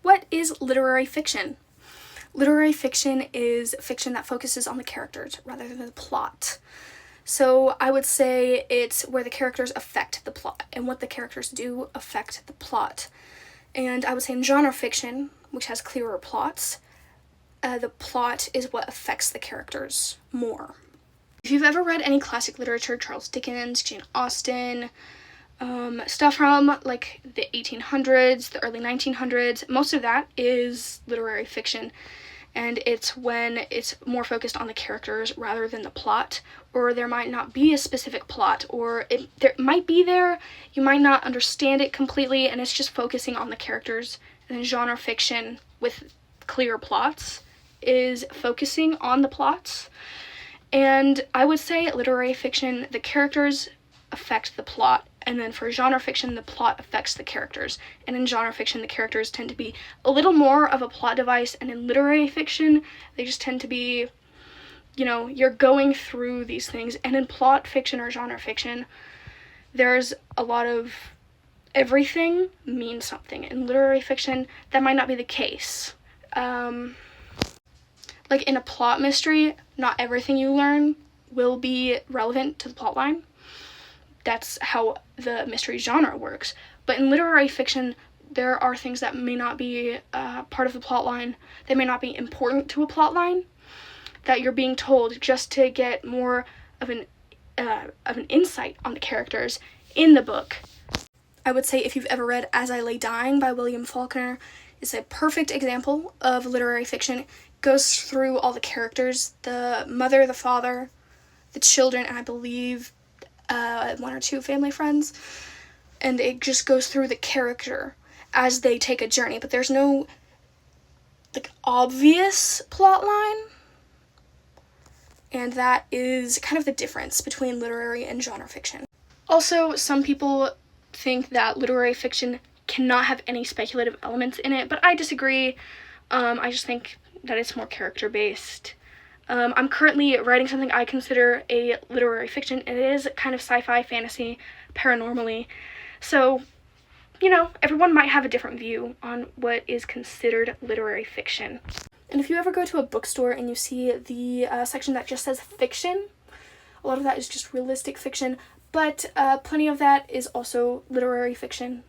What is literary fiction? Literary fiction is fiction that focuses on the characters rather than the plot. So I would say it's where the characters affect the plot, and what the characters do affect the plot. And I would say in genre fiction, which has clearer plots, the plot is what affects the characters more. If you've ever read any classic literature, Charles Dickens, Jane Austen, stuff from like the 1800s, the early 1900s, most of that is literary fiction. And it's when it's more focused on the characters rather than the plot, or there might not be a specific plot, or there might be there, you might not understand it completely, and it's just focusing on the characters. And then genre fiction with clear plots is focusing on the plots. And I would say literary fiction, the characters affect the plot, and then for genre fiction, the plot affects the characters. And in genre fiction, the characters tend to be a little more of a plot device, and in literary fiction, they just tend to be, you're going through these things. And in plot fiction or genre fiction, there's a lot of everything means something. In literary fiction, that might not be the case. Like in a plot mystery, not everything you learn will be relevant to the plot line. That's how the mystery genre works. But in literary fiction, there are things that may not be part of the plot line. They may not be important to a plot line, that you're being told just to get more of an insight on the characters in the book. I would say if you've ever read As I Lay Dying by William Faulkner, it's a perfect example of literary fiction. It goes through all the characters, the mother, the father, the children, and I believe one or two family friends, and it just goes through the character as they take a journey, but there's no obvious plot line, and that is kind of the difference between literary and genre fiction. Also, some people think that literary fiction cannot have any speculative elements in it, but I disagree. I just think that it's more character based. I'm currently writing something I consider a literary fiction, and it is kind of sci-fi, fantasy, paranormally. So, everyone might have a different view on what is considered literary fiction. And if you ever go to a bookstore and you see the section that just says fiction, a lot of that is just realistic fiction, but plenty of that is also literary fiction.